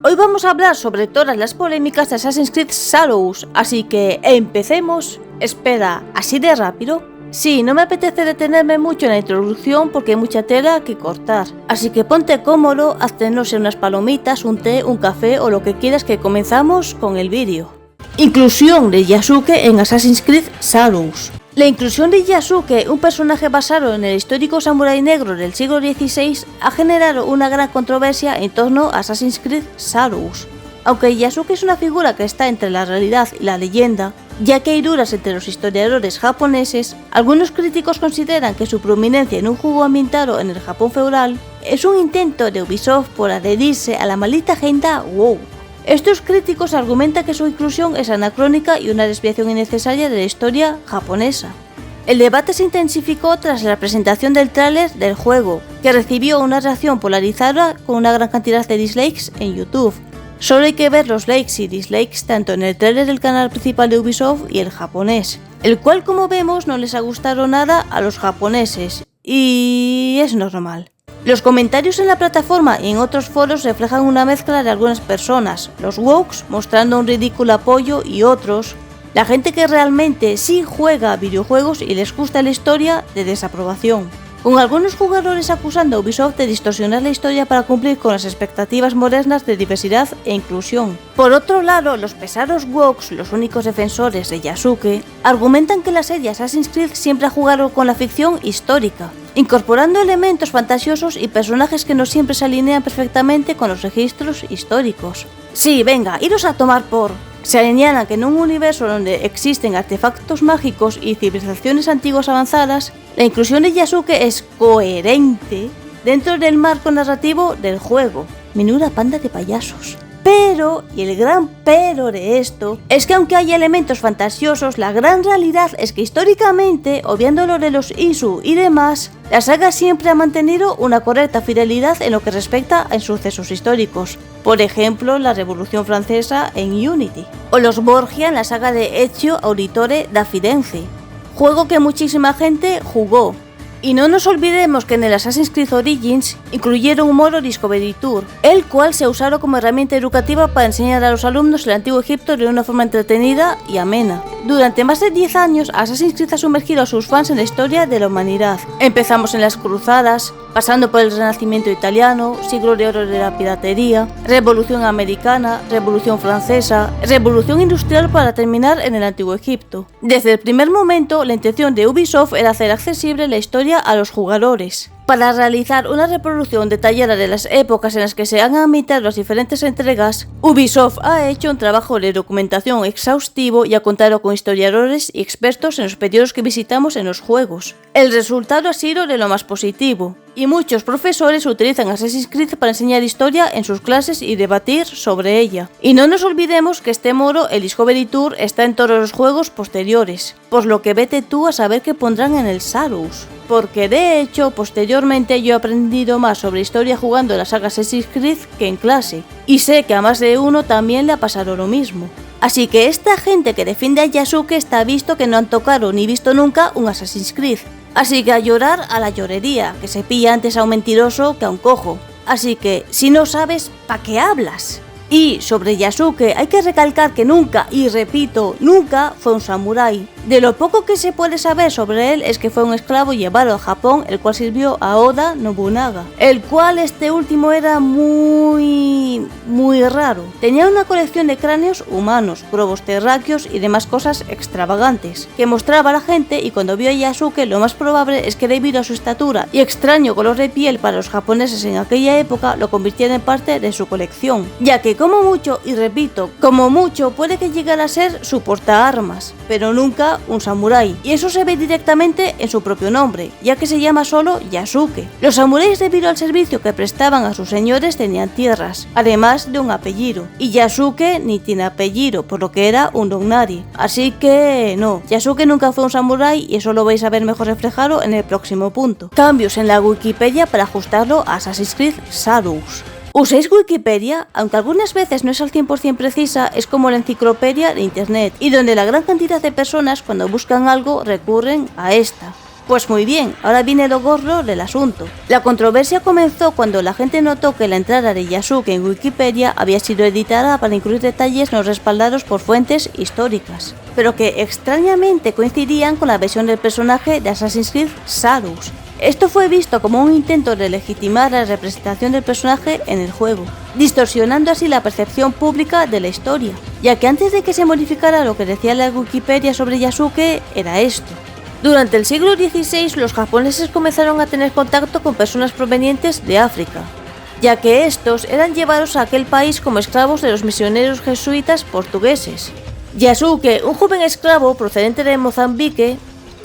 Hoy vamos a hablar sobre todas las polémicas de Assassin's Creed Shadows, así que empecemos. Espera, ¿así de rápido? Sí, no me apetece detenerme mucho en la introducción porque hay mucha tela que cortar, así que ponte cómodo, hazte no sé unas palomitas, un té, un café o lo que quieras que comenzamos con el vídeo. Inclusión de Yasuke en Assassin's Creed Shadows. La inclusión de Yasuke, un personaje basado en el histórico samurái negro del siglo XVI, ha generado una gran controversia en torno a Assassin's Creed Shadows. Aunque Yasuke es una figura que está entre la realidad y la leyenda, ya que hay dudas entre los historiadores japoneses, algunos críticos consideran que su prominencia en un juego ambientado en el Japón feudal es un intento de Ubisoft por adherirse a la maldita agenda WoW. Estos críticos argumentan que su inclusión es anacrónica y una desviación innecesaria de la historia japonesa. El debate se intensificó tras la presentación del tráiler del juego, que recibió una reacción polarizada con una gran cantidad de dislikes en YouTube. Solo hay que ver los likes y dislikes tanto en el tráiler del canal principal de Ubisoft y el japonés, el cual, como vemos, no les ha gustado nada a los japoneses, y es normal. Los comentarios en la plataforma y en otros foros reflejan una mezcla de algunas personas, los wokes mostrando un ridículo apoyo y otros, la gente que realmente sí juega a videojuegos y les gusta la historia, de desaprobación. Con algunos jugadores acusando a Ubisoft de distorsionar la historia para cumplir con las expectativas modernas de diversidad e inclusión. Por otro lado, los pesados wokes, los únicos defensores de Yasuke, argumentan que la serie Assassin's Creed siempre ha jugado con la ficción histórica, incorporando elementos fantasiosos y personajes que no siempre se alinean perfectamente con los registros históricos. Sí, venga, iros a tomar por... Se señalan que en un universo donde existen artefactos mágicos y civilizaciones antiguas avanzadas, la inclusión de Yasuke es coherente dentro del marco narrativo del juego. Menuda panda de payasos. Pero, y el gran pero de esto, es que aunque hay elementos fantasiosos, la gran realidad es que históricamente, obviando lo de los Isu y demás, la saga siempre ha mantenido una correcta fidelidad en lo que respecta a sucesos históricos. Por ejemplo, la Revolución Francesa en Unity, o los Borgia en la saga de Ezio Auditore da Firenze, juego que muchísima gente jugó. Y no nos olvidemos que en el Assassin's Creed Origins incluyeron un modo Discovery Tour, el cual se ha usado como herramienta educativa para enseñar a los alumnos el antiguo Egipto de una forma entretenida y amena. Durante más de 10 años, Assassin's Creed ha sumergido a sus fans en la historia de la humanidad. Empezamos en las cruzadas, pasando por el Renacimiento italiano, siglo de oro de la piratería, Revolución americana, Revolución francesa, Revolución industrial para terminar en el antiguo Egipto. Desde el primer momento, la intención de Ubisoft era hacer accesible la historia a los jugadores. Para realizar una reproducción detallada de las épocas en las que se han ambientado las diferentes entregas, Ubisoft ha hecho un trabajo de documentación exhaustivo y ha contado con historiadores y expertos en los periodos que visitamos en los juegos. El resultado ha sido de lo más positivo, y muchos profesores utilizan Assassin's Creed para enseñar historia en sus clases y debatir sobre ella. Y no nos olvidemos que este modo, el Discovery Tour, está en todos los juegos posteriores, por lo que vete tú a saber qué pondrán en el Shadows. Porque de hecho, posteriormente yo he aprendido más sobre historia jugando la saga Assassin's Creed que en clase, y sé que a más de uno también le ha pasado lo mismo. Así que esta gente que defiende a Yasuke está visto que no han tocado ni visto nunca un Assassin's Creed. Así que a llorar a la llorería, que se pilla antes a un mentiroso que a un cojo. Así que, si no sabes, ¿pa' qué hablas? Y sobre Yasuke hay que recalcar que nunca, y repito, nunca fue un samurái. De lo poco que se puede saber sobre él es que fue un esclavo llevado a Japón, el cual sirvió a Oda Nobunaga, el cual este último era muy raro. Tenía una colección de cráneos humanos, globos terráqueos y demás cosas extravagantes, que mostraba a la gente, y cuando vio a Yasuke lo más probable es que debido a su estatura y extraño color de piel para los japoneses en aquella época lo convirtiera en parte de su colección, ya que como mucho, y repito, como mucho puede que llegara a ser su portaarmas, pero nunca un samurái, y eso se ve directamente en su propio nombre, ya que se llama solo Yasuke. Los samuráis, debido al servicio que prestaban a sus señores, tenían tierras, además de un apellido, y Yasuke ni tiene apellido, por lo que era un don nadie. Así que no, Yasuke nunca fue un samurái, y eso lo vais a ver mejor reflejado en el próximo punto. Cambios en la Wikipedia para ajustarlo a Assassin's Creed Shadows. ¿Usáis Wikipedia? Aunque algunas veces no es al 100% precisa, es como la enciclopedia de internet, y donde la gran cantidad de personas cuando buscan algo recurren a esta. Pues muy bien, ahora viene lo gordo del asunto. La controversia comenzó cuando la gente notó que la entrada de Yasuke en Wikipedia había sido editada para incluir detalles no respaldados por fuentes históricas, pero que extrañamente coincidían con la versión del personaje de Assassin's Creed Salus. Esto fue visto como un intento de legitimar la representación del personaje en el juego, distorsionando así la percepción pública de la historia, ya que antes de que se modificara lo que decía la Wikipedia sobre Yasuke era esto. Durante el siglo XVI los japoneses comenzaron a tener contacto con personas provenientes de África, ya que estos eran llevados a aquel país como esclavos de los misioneros jesuitas portugueses. Yasuke, un joven esclavo procedente de Mozambique,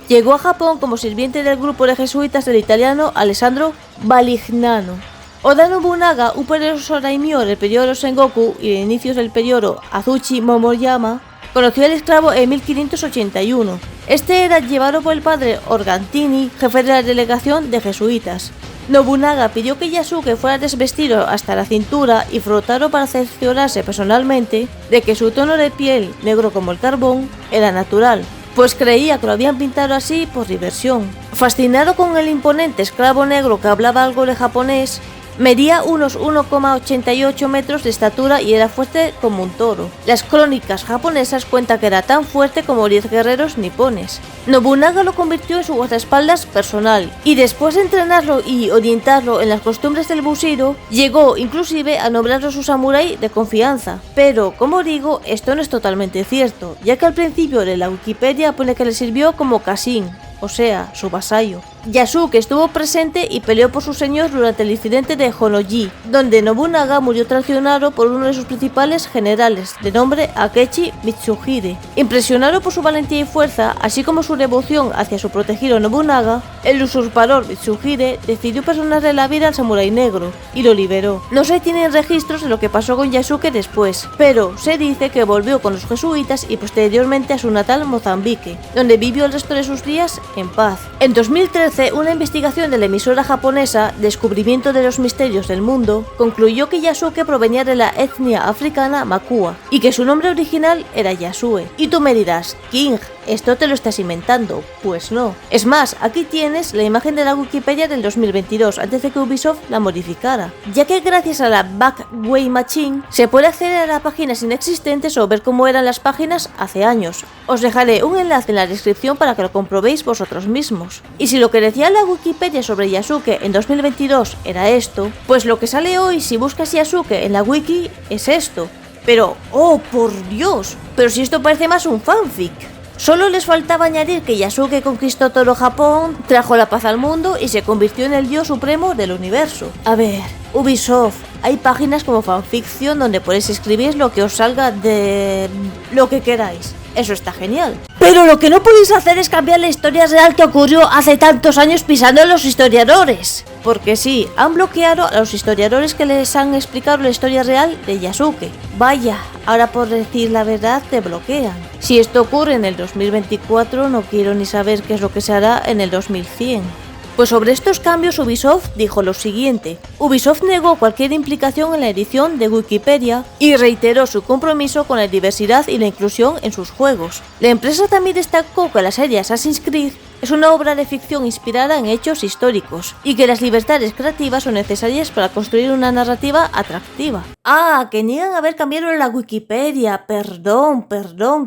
llegó a Japón como sirviente del grupo de jesuitas del italiano Alessandro Valignano. Oda Nobunaga, un poderoso daimyo del periodo Sengoku y de inicios del periodo Azuchi Momoyama, conoció al esclavo en 1581. Este era llevado por el padre Organtini, jefe de la delegación de jesuitas. Nobunaga pidió que Yasuke fuera desvestido hasta la cintura y frotado para cerciorarse personalmente de que su tono de piel, negro como el carbón, era natural, pues creía que lo habían pintado así por diversión. Fascinado con el imponente esclavo negro que hablaba algo de japonés, medía unos 1,88 metros de estatura y era fuerte como un toro. Las crónicas japonesas cuentan que era tan fuerte como 10 guerreros nipones. Nobunaga lo convirtió en su guardaespaldas personal, y después de entrenarlo y orientarlo en las costumbres del bushido, llegó inclusive a nombrarlo su samurái de confianza. Pero, como digo, esto no es totalmente cierto, ya que al principio de la Wikipedia pone que le sirvió como kashin, o sea, su vasallo. Yasuke estuvo presente y peleó por su señor durante el incidente de Honnoji, donde Nobunaga murió traicionado por uno de sus principales generales, de nombre Akechi Mitsuhide. Impresionado por su valentía y fuerza, así como su devoción hacia su protegido Nobunaga, el usurpador Mitsuhide decidió perdonarle la vida al samurái negro y lo liberó. No se tienen registros de lo que pasó con Yasuke después, pero se dice que volvió con los jesuitas y posteriormente a su natal Mozambique, donde vivió el resto de sus días en paz. En 2013, una investigación de la emisora japonesa Descubrimiento de los Misterios del Mundo concluyó que Yasuke provenía de la etnia africana Makua y que su nombre original era Yasue. Y tú me dirás, King, esto te lo estás inventando. Pues no. Es más, aquí tienes la imagen de la Wikipedia del 2022, antes de que Ubisoft la modificara, ya que gracias a la Backway Machine se puede acceder a páginas inexistentes o ver cómo eran las páginas hace años. Os dejaré un enlace en la descripción para que lo comprobéis vosotros mismos. Y si lo que decía la Wikipedia sobre Yasuke en 2022 era esto, pues lo que sale hoy si buscas Yasuke en la wiki es esto. Pero, ¡oh por Dios! Pero si esto parece más un fanfic. Solo les faltaba añadir que Yasuke conquistó todo Japón, trajo la paz al mundo y se convirtió en el dios supremo del universo. A ver, Ubisoft, hay páginas como fanfiction donde podéis escribir lo que os salga de lo que queráis. Eso está genial. Pero lo que no podéis hacer es cambiar la historia real que ocurrió hace tantos años pisando a los historiadores. Porque sí, han bloqueado a los historiadores que les han explicado la historia real de Yasuke. Vaya, ahora por decir la verdad te bloquean. Si esto ocurre en el 2024, no quiero ni saber qué es lo que se hará en el 2100. Pues sobre estos cambios Ubisoft dijo lo siguiente. Ubisoft negó cualquier implicación en la edición de Wikipedia y reiteró su compromiso con la diversidad y la inclusión en sus juegos. La empresa también destacó que la serie Assassin's Creed es una obra de ficción inspirada en hechos históricos y que las libertades creativas son necesarias para construir una narrativa atractiva. Ah, que niegan haber cambiado la Wikipedia. Perdón,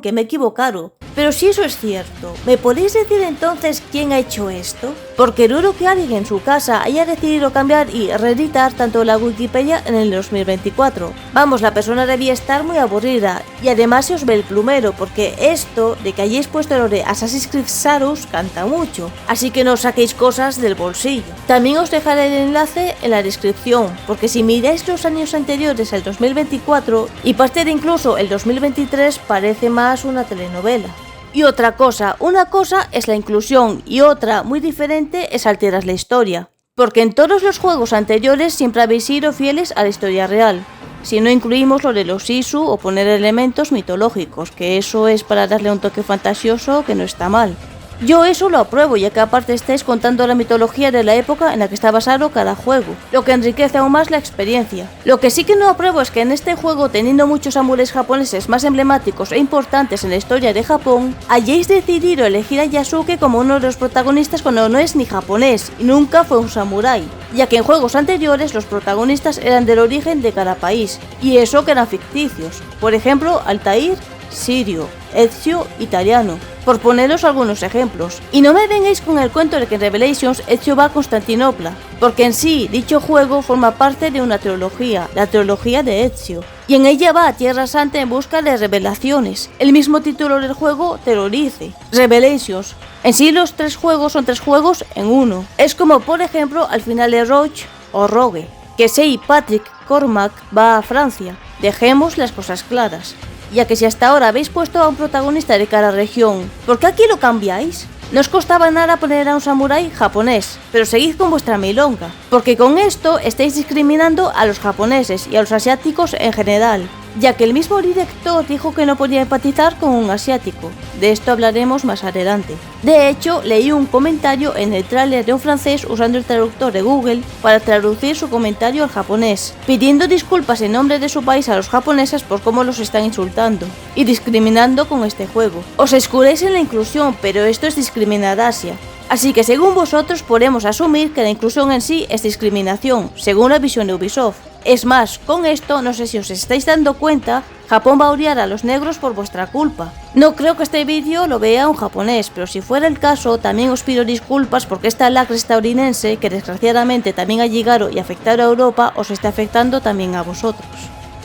que me he equivocado. Pero si eso es cierto, ¿me podéis decir entonces quién ha hecho esto? Porque dudo que alguien en su casa haya decidido cambiar y reeditar tanto la Wikipedia en el 2024. Vamos, la persona debía estar muy aburrida y además se os ve el plumero, porque esto de que hayáis puesto lo de Assassin's Creed Salus canta mucho, así que no os saquéis cosas del bolsillo. También os dejaré el enlace en la descripción, porque si miráis los años anteriores al 2024 y parte de incluso el 2023 parece más una telenovela. Y otra cosa, una cosa es la inclusión y otra, muy diferente, es alterar la historia. Porque en todos los juegos anteriores siempre habéis sido fieles a la historia real. Si no incluimos lo de los Isu o poner elementos mitológicos, que eso es para darle un toque fantasioso que no está mal. Yo eso lo apruebo, ya que aparte estáis contando la mitología de la época en la que está basado cada juego, lo que enriquece aún más la experiencia. Lo que sí que no apruebo es que en este juego, teniendo muchos samuráis japoneses más emblemáticos e importantes en la historia de Japón, hayáis decidido elegir a Yasuke como uno de los protagonistas cuando no es ni japonés y nunca fue un samurái, ya que en juegos anteriores los protagonistas eran del origen de cada país, y eso que eran ficticios. Por ejemplo, Altair, sirio, Ezio, italiano, por poneros algunos ejemplos. Y no me vengáis con el cuento de que en Revelations Ezio va a Constantinopla, porque en sí dicho juego forma parte de una trilogía, la trilogía de Ezio, y en ella va a Tierra Santa en busca de revelaciones. El mismo título del juego te lo dice, Revelations. En sí los 3 juegos son 3 juegos en uno. Es como por ejemplo al final de Rogue o Rogue, que Sei Patrick Cormac va a Francia. Dejemos las cosas claras, ya que si hasta ahora habéis puesto a un protagonista de cada región, ¿por qué aquí lo cambiáis? No os costaba nada poner a un samurái japonés, pero seguid con vuestra milonga, porque con esto estáis discriminando a los japoneses y a los asiáticos en general, ya que el mismo director dijo que no podía empatizar con un asiático. De esto hablaremos más adelante. De hecho, leí un comentario en el tráiler de un francés usando el traductor de Google para traducir su comentario al japonés, pidiendo disculpas en nombre de su país a los japoneses por cómo los están insultando y discriminando con este juego. Os escudáis en la inclusión, pero esto es discriminar a Asia. Así que según vosotros podemos asumir que la inclusión en sí es discriminación, según la visión de Ubisoft. Es más, con esto, no sé si os estáis dando cuenta, Japón va a odiar a los negros por vuestra culpa. No creo que este vídeo lo vea un japonés, pero si fuera el caso, también os pido disculpas porque esta lacra estadounidense, que desgraciadamente también ha llegado y afectado a Europa, os está afectando también a vosotros.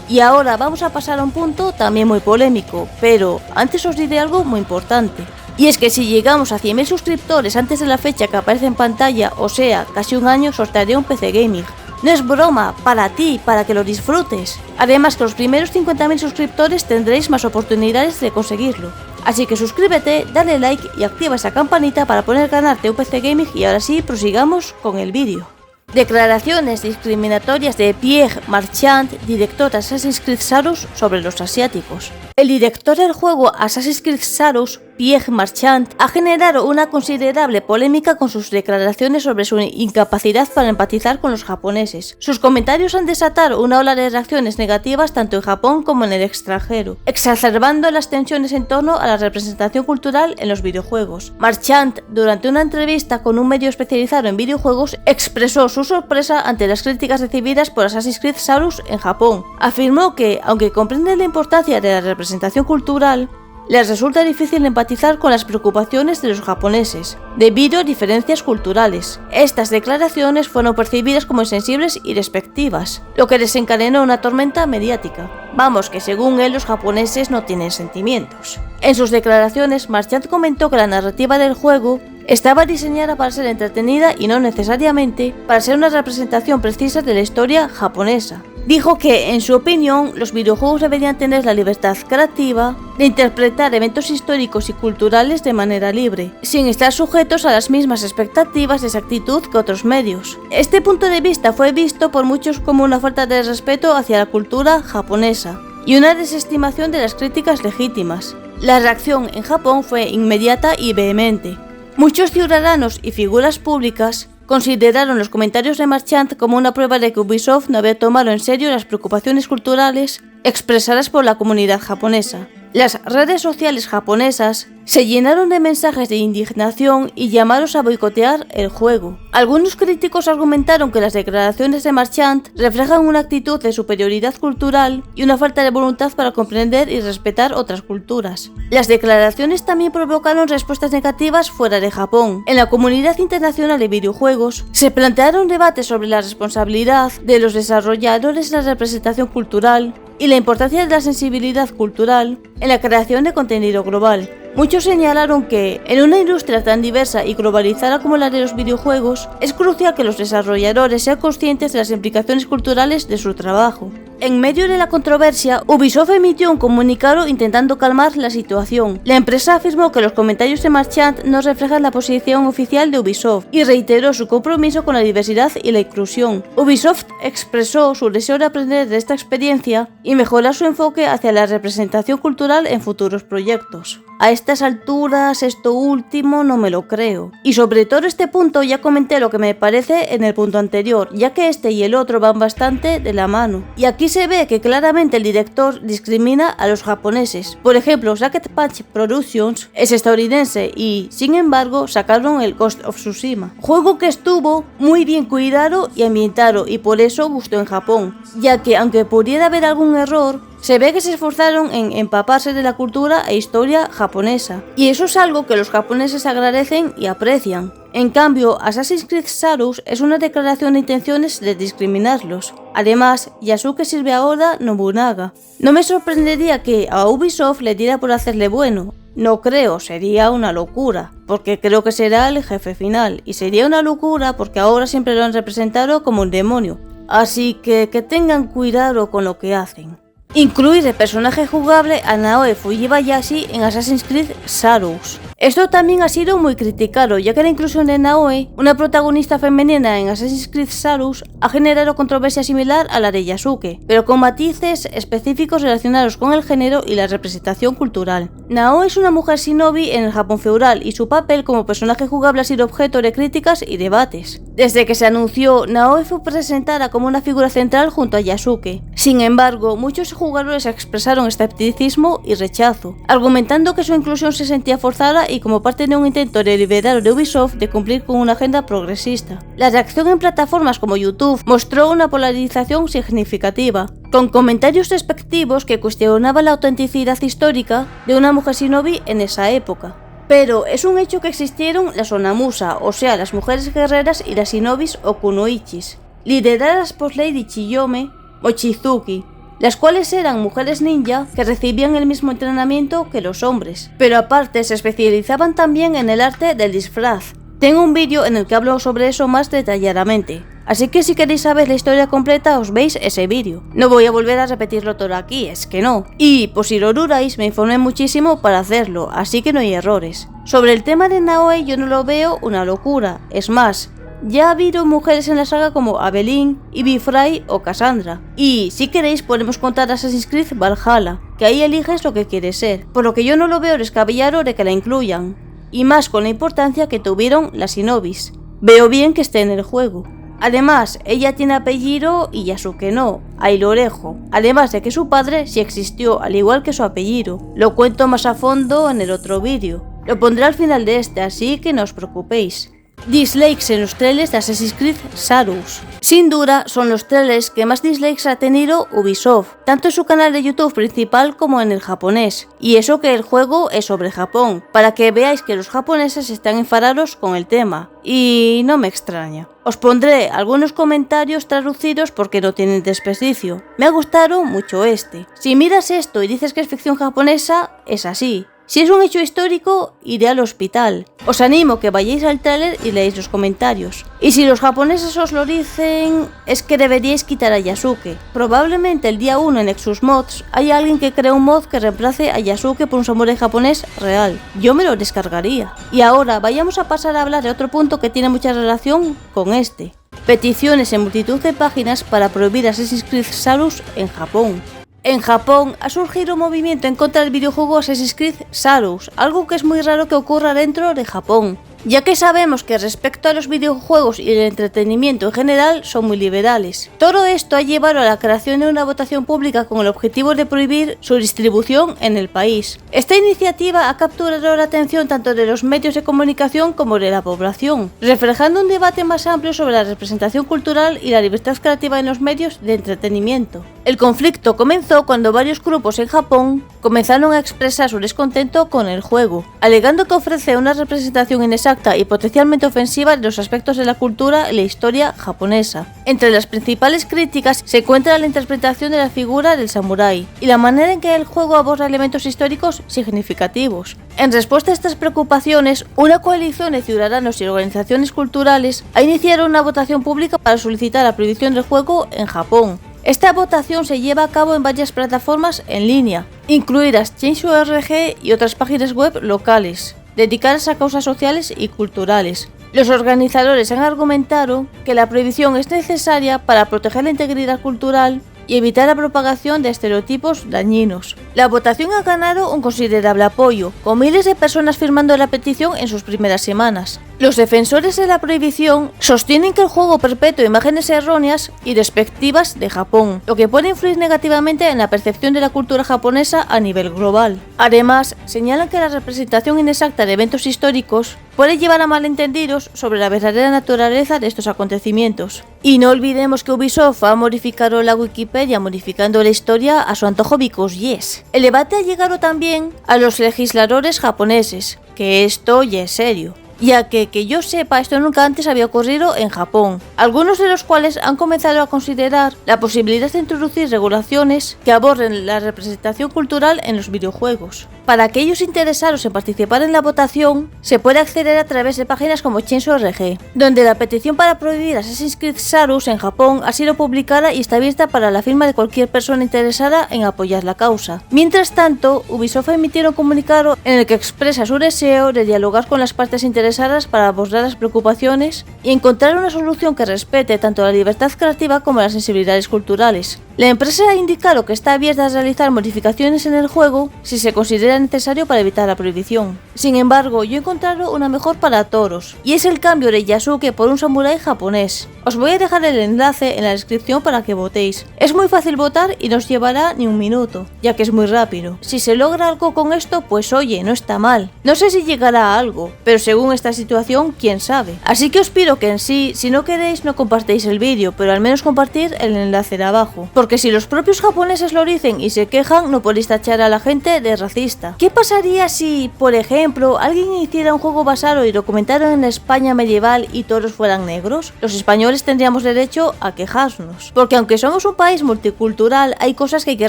Y ahora vamos a pasar a un punto también muy polémico, pero antes os diré algo muy importante. Y es que si llegamos a 100.000 suscriptores antes de la fecha que aparece en pantalla, o sea, casi un año, sortearé un PC Gaming. No es broma, para ti, para que lo disfrutes. Además que los primeros 50.000 suscriptores tendréis más oportunidades de conseguirlo. Así que suscríbete, dale like y activa esa campanita para poder ganarte un PC Gaming y ahora sí, prosigamos con el vídeo. Declaraciones discriminatorias de Pierre Marchand, director de Assassin's Creed Shadows, sobre los asiáticos. El director del juego Assassin's Creed Shadows, Pierre Marchand, ha generado una considerable polémica con sus declaraciones sobre su incapacidad para empatizar con los japoneses. Sus comentarios han desatado una ola de reacciones negativas tanto en Japón como en el extranjero, exacerbando las tensiones en torno a la representación cultural en los videojuegos. Marchand, durante una entrevista con un medio especializado en videojuegos, expresó su sorpresa ante las críticas recibidas por Assassin's Creed Shadows en Japón. Afirmó que, aunque comprende la importancia de la representación cultural, les resulta difícil empatizar con las preocupaciones de los japoneses, debido a diferencias culturales. Estas declaraciones fueron percibidas como insensibles y despectivas, lo que desencadenó una tormenta mediática. Vamos, que según él los japoneses no tienen sentimientos. En sus declaraciones, Marchand comentó que la narrativa del juego estaba diseñada para ser entretenida y no necesariamente para ser una representación precisa de la historia japonesa. Dijo que, en su opinión, los videojuegos deberían tener la libertad creativa de interpretar eventos históricos y culturales de manera libre, sin estar sujetos a las mismas expectativas de exactitud que otros medios. Este punto de vista fue visto por muchos como una falta de respeto hacia la cultura japonesa y una desestimación de las críticas legítimas. La reacción en Japón fue inmediata y vehemente. Muchos ciudadanos y figuras públicas consideraron los comentarios de Marchand como una prueba de que Ubisoft no había tomado en serio las preocupaciones culturales expresadas por la comunidad japonesa. Las redes sociales japonesas se llenaron de mensajes de indignación y llamados a boicotear el juego. Algunos críticos argumentaron que las declaraciones de Marchand reflejan una actitud de superioridad cultural y una falta de voluntad para comprender y respetar otras culturas. Las declaraciones también provocaron respuestas negativas fuera de Japón. En la comunidad internacional de videojuegos se plantearon debates sobre la responsabilidad de los desarrolladores de la representación cultural y la importancia de la sensibilidad cultural en la creación de contenido global. Muchos señalaron que, en una industria tan diversa y globalizada como la de los videojuegos, es crucial que los desarrolladores sean conscientes de las implicaciones culturales de su trabajo. En medio de la controversia, Ubisoft emitió un comunicado intentando calmar la situación. La empresa afirmó que los comentarios de Marchand no reflejan la posición oficial de Ubisoft y reiteró su compromiso con la diversidad y la inclusión. Ubisoft expresó su deseo de aprender de esta experiencia y mejorar su enfoque hacia la representación cultural en futuros proyectos. a estas alturas esto último no me lo creo. Y sobre todo este punto ya comenté lo que me parece en el punto anterior, ya que este y el otro van bastante de la mano. Y aquí se ve que claramente el director discrimina a los japoneses. Por ejemplo, Sucker Punch Productions es estadounidense y, sin embargo, sacaron el Ghost of Tsushima, juego que estuvo muy bien cuidado y ambientado y por eso gustó en Japón, ya que aunque pudiera haber algún error, se ve que se esforzaron en empaparse de la cultura e historia japonesa, y eso es algo que los japoneses agradecen y aprecian. En cambio, Assassin's Creed Shadows es una declaración de intenciones de discriminarlos. Además, Yasuke sirve a Oda Nobunaga. No me sorprendería que a Ubisoft le diera por hacerle bueno. No creo, sería una locura, porque creo que será el jefe final, y sería una locura porque ahora siempre lo han representado como un demonio. Así que tengan cuidado con lo que hacen. Incluir el personaje jugable a Naoe Fujibayashi en Assassin's Creed Shadows. Esto también ha sido muy criticado, ya que la inclusión de Naoe, una protagonista femenina en Assassin's Creed Shadows, ha generado controversia similar a la de Yasuke, pero con matices específicos relacionados con el género y la representación cultural. Naoe es una mujer shinobi en el Japón feudal y su papel como personaje jugable ha sido objeto de críticas y debates. Desde que se anunció, Naoe fue presentada como una figura central junto a Yasuke. Sin embargo, muchos jugadores expresaron escepticismo y rechazo, argumentando que su inclusión se sentía forzada y como parte de un intento deliberado de Ubisoft de cumplir con una agenda progresista. La reacción en plataformas como YouTube mostró una polarización significativa, con comentarios despectivos que cuestionaban la autenticidad histórica de una mujer shinobi en esa época. Pero es un hecho que existieron las Onamusa, o sea, las mujeres guerreras, y las shinobis o kunoichis, lideradas por Lady Chiyome Mochizuki, las cuales eran mujeres ninja que recibían el mismo entrenamiento que los hombres, pero aparte se especializaban también en el arte del disfraz. Tengo un vídeo en el que hablo sobre eso más detalladamente, así que si queréis saber la historia completa os veis ese vídeo. No voy a volver a repetirlo todo aquí, es que no. Y por si lo dudáis, me informé muchísimo para hacerlo, así que no hay errores. Sobre el tema de Naoe yo no lo veo una locura, es más, ya ha habido mujeres en la saga como Aveline, Ivy Fry o Cassandra. Y si queréis podemos contar Assassin's Creed Valhalla, que ahí eliges lo que quieres ser, por lo que yo no lo veo descabellado de que la incluyan. Y más con la importancia que tuvieron las shinobis. Veo bien que esté en el juego. Además, ella tiene apellido y Yasuke no, ahí lo dejo. Además de que su padre sí existió, al igual que su apellido. Lo cuento más a fondo en el otro vídeo. Lo pondré al final de este, así que no os preocupéis. Dislikes en los trailers de Assassin's Creed Shadows. Sin duda son los trailers que más dislikes ha tenido Ubisoft, tanto en su canal de YouTube principal como en el japonés. Y eso que el juego es sobre Japón, para que veáis que los japoneses están enfadados con el tema. Y no me extraña. Os pondré algunos comentarios traducidos porque no tienen desperdicio. Me ha gustado mucho este. Si miras esto y dices que es ficción japonesa, es así. Si es un hecho histórico, iré al hospital. Os animo que vayáis al trailer y leáis los comentarios. Y si los japoneses os lo dicen, es que deberíais quitar a Yasuke. Probablemente el día 1 en Nexus Mods hay alguien que crea un mod que reemplace a Yasuke por un samurái japonés real. Yo me lo descargaría. Y ahora vayamos a pasar a hablar de otro punto que tiene mucha relación con este. Peticiones en multitud de páginas para prohibir Assassin's Creed Shadows en Japón. En Japón ha surgido un movimiento en contra del videojuego Assassin's Creed Shadows, algo que es muy raro que ocurra dentro de Japón, ya que sabemos que respecto a los videojuegos y el entretenimiento en general son muy liberales. Todo esto ha llevado a la creación de una votación pública con el objetivo de prohibir su distribución en el país. Esta iniciativa ha capturado la atención tanto de los medios de comunicación como de la población, reflejando un debate más amplio sobre la representación cultural y la libertad creativa en los medios de entretenimiento. El conflicto comenzó cuando varios grupos en Japón comenzaron a expresar su descontento con el juego, alegando que ofrece una representación inexacta y potencialmente ofensiva de los aspectos de la cultura y la historia japonesa. Entre las principales críticas se encuentra la interpretación de la figura del samurái y la manera en que el juego aborda elementos históricos significativos. En respuesta a estas preocupaciones, una coalición de ciudadanos y organizaciones culturales ha iniciado una votación pública para solicitar la prohibición del juego en Japón. Esta votación se lleva a cabo en varias plataformas en línea, incluidas Change.org y otras páginas web locales, dedicadas a causas sociales y culturales. Los organizadores han argumentado que la prohibición es necesaria para proteger la integridad cultural y evitar la propagación de estereotipos dañinos. La votación ha ganado un considerable apoyo, con miles de personas firmando la petición en sus primeras semanas. Los defensores de la prohibición sostienen que el juego perpetúa imágenes erróneas y despectivas de Japón, lo que puede influir negativamente en la percepción de la cultura japonesa a nivel global. Además, señalan que la representación inexacta de eventos históricos puede llevar a malentendidos sobre la verdadera naturaleza de estos acontecimientos. Y no olvidemos que Ubisoft ha modificado la Wikipedia modificando la historia a su antojo because yes. El debate ha llegado también a los legisladores japoneses, que esto ya es serio, ya que yo sepa esto nunca antes había ocurrido en Japón, algunos de los cuales han comenzado a considerar la posibilidad de introducir regulaciones que aborden la representación cultural en los videojuegos. Para aquellos interesados en participar en la votación, se puede acceder a través de páginas como Change.org, donde la petición para prohibir Assassin's Creed Shadows en Japón ha sido publicada y está abierta para la firma de cualquier persona interesada en apoyar la causa. Mientras tanto, Ubisoft ha emitido un comunicado en el que expresa su deseo de dialogar con las partes interesadas para abordar las preocupaciones y encontrar una solución que respete tanto la libertad creativa como las sensibilidades culturales. La empresa ha indicado que está abierta a realizar modificaciones en el juego si se considera necesario para evitar la prohibición. Sin embargo, yo he encontrado una mejor para toros, y es el cambio de Yasuke por un samurái japonés. Os voy a dejar el enlace en la descripción para que votéis. Es muy fácil votar y no os llevará ni un minuto, ya que es muy rápido. Si se logra algo con esto, pues oye, no está mal. No sé si llegará a algo, pero según esta situación, quién sabe. Así que os pido que en sí, si no queréis, no compartáis el vídeo, pero al menos compartir el enlace de abajo. Porque si los propios japoneses lo dicen y se quejan, no podéis tachar a la gente de racista. ¿Qué pasaría si, por ejemplo, alguien hiciera un juego basado y documentado en la España medieval y todos fueran negros? Los españoles tendríamos derecho a quejarnos. Porque aunque somos un país multicultural, hay cosas que hay que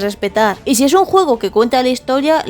respetar. Y si es un juego que cuenta la historia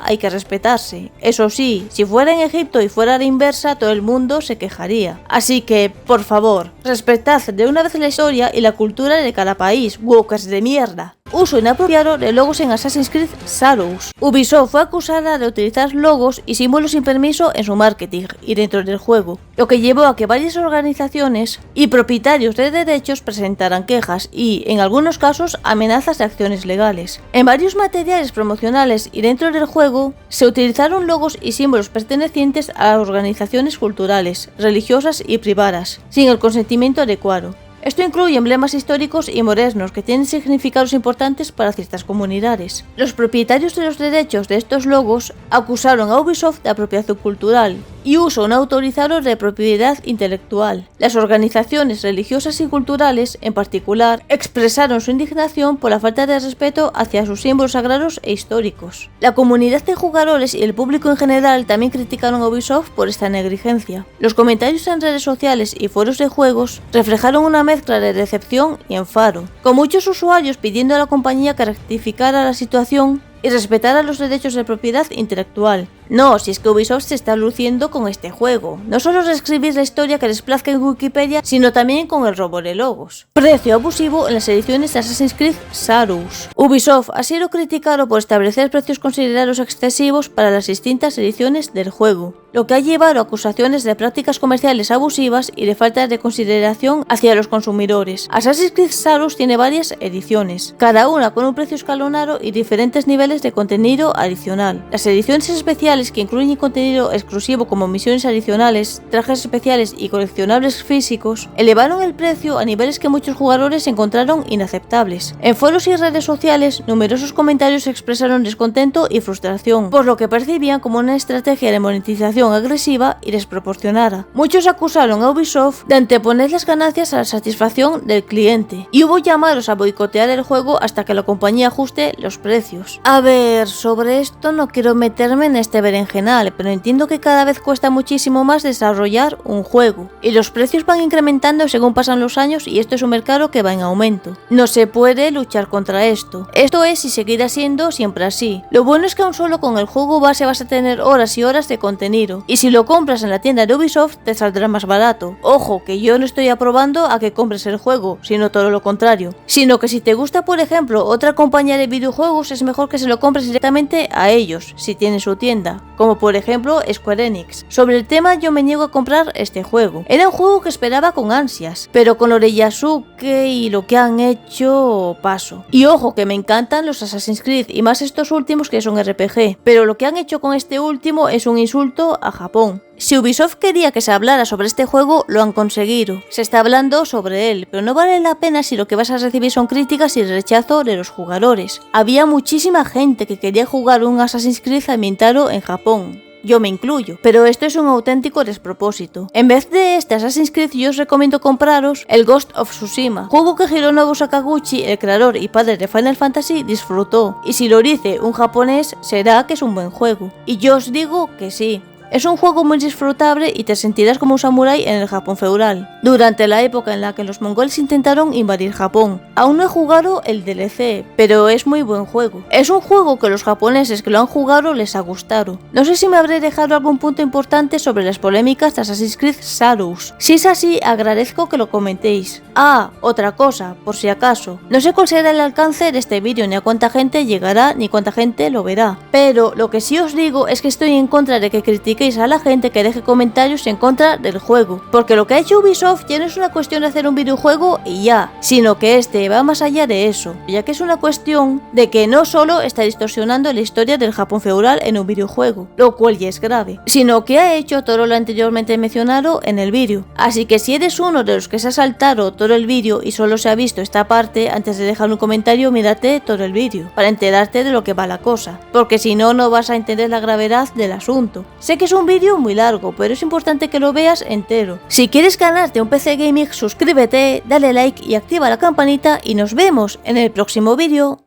hay que respetarse. Eso sí, si fuera en Egipto y fuera a la inversa, todo el mundo se quejaría. Así que, por favor, respetad de una vez la historia y la cultura de cada país, wokers de mierda. Uso inapropiado de logos en Assassin's Creed Shadows. Ubisoft fue acusada de utilizar logos y símbolos sin permiso en su marketing y dentro del juego, lo que llevó a que varias organizaciones y propietarios de derechos presentaran quejas y, en algunos casos, amenazas de acciones legales. En varios materiales promocionales y dentro del juego, se utilizaron logos y símbolos pertenecientes a organizaciones culturales, religiosas y privadas, sin el consentimiento adecuado. Esto incluye emblemas históricos y modernos que tienen significados importantes para ciertas comunidades. Los propietarios de los derechos de estos logos acusaron a Ubisoft de apropiación cultural y uso no autorizado de propiedad intelectual. Las organizaciones religiosas y culturales, en particular, expresaron su indignación por la falta de respeto hacia sus símbolos sagrados e históricos. La comunidad de jugadores y el público en general también criticaron a Ubisoft por esta negligencia. Los comentarios en redes sociales y foros de juegos reflejaron una mezcla de decepción y enfado, con muchos usuarios pidiendo a la compañía que rectificara la situación y respetara los derechos de propiedad intelectual. No, si es que Ubisoft se está luciendo con este juego. No solo reescribir la historia que les plazca en Wikipedia, sino también con el robo de logos. Precio abusivo en las ediciones de Assassin's Creed Shadows. Ubisoft ha sido criticado por establecer precios considerados excesivos para las distintas ediciones del juego, lo que ha llevado a acusaciones de prácticas comerciales abusivas y de falta de consideración hacia los consumidores. Assassin's Creed Shadows tiene varias ediciones, cada una con un precio escalonado y diferentes niveles de contenido adicional. Las ediciones especiales, que incluyen contenido exclusivo como misiones adicionales, trajes especiales y coleccionables físicos, elevaron el precio a niveles que muchos jugadores encontraron inaceptables. En foros y redes sociales, numerosos comentarios expresaron descontento y frustración, por lo que percibían como una estrategia de monetización agresiva y desproporcionada. Muchos acusaron a Ubisoft de anteponer las ganancias a la satisfacción del cliente, y hubo llamados a boicotear el juego hasta que la compañía ajuste los precios. A ver, sobre esto no quiero meterme en este berenjenal, pero entiendo que cada vez cuesta muchísimo más desarrollar un juego, y los precios van incrementando según pasan los años y esto es un mercado que va en aumento. No se puede luchar contra esto. Esto es y seguirá siendo siempre así. Lo bueno es que aún solo con el juego base vas a tener horas y horas de contenido, y si lo compras en la tienda de Ubisoft te saldrá más barato. Ojo, que yo no estoy aprobando a que compres el juego, sino todo lo contrario, sino que si te gusta por ejemplo otra compañía de videojuegos es mejor que se lo compres directamente a ellos, si tienen su tienda, fuera, como por ejemplo Square Enix. Sobre el tema yo me niego a comprar este juego. Era un juego que esperaba con ansias, pero con lo de Yasuke y lo que han hecho, paso. Y ojo que me encantan los Assassin's Creed y más estos últimos que son RPG, pero lo que han hecho con este último es un insulto a Japón. Si Ubisoft quería que se hablara sobre este juego, lo han conseguido. Se está hablando sobre él, pero no vale la pena si lo que vas a recibir son críticas y rechazo de los jugadores. Había muchísima gente que quería jugar un Assassin's Creed ambientado en Japón. Yo me incluyo, pero esto es un auténtico despropósito. En vez de este Assassin's Creed, yo os recomiendo compraros el Ghost of Tsushima, juego que Hironobu Sakaguchi, el creador y padre de Final Fantasy, disfrutó. Y si lo dice un japonés, será que es un buen juego. Y yo os digo que sí. Es un juego muy disfrutable y te sentirás como un samurái en el Japón feudal, durante la época en la que los mongoles intentaron invadir Japón. Aún no he jugado el DLC, pero es muy buen juego. Es un juego que los japoneses que lo han jugado les ha gustado. No sé si me habré dejado algún punto importante sobre las polémicas de Assassin's Creed Shadows. Si es así, agradezco que lo comentéis. Ah, otra cosa, por si acaso. No sé cuál será el alcance de este vídeo, ni a cuánta gente llegará, ni cuánta gente lo verá. Pero lo que sí os digo es que estoy en contra de que critiquéis a la gente que deje comentarios en contra del juego, porque lo que ha hecho Ubisoft ya no es una cuestión de hacer un videojuego y ya, sino que este va más allá de eso, ya que es una cuestión de que no solo está distorsionando la historia del Japón feudal en un videojuego, lo cual ya es grave, sino que ha hecho todo lo anteriormente mencionado en el vídeo. Así que si eres uno de los que se ha saltado todo el vídeo y solo se ha visto esta parte, antes de dejar un comentario mírate todo el vídeo, para enterarte de lo que va la cosa, porque si no, no vas a entender la gravedad del asunto. Sé que es un vídeo muy largo, pero es importante que lo veas entero. Si quieres ganarte un PC Gaming, suscríbete, dale like y activa la campanita y nos vemos en el próximo vídeo.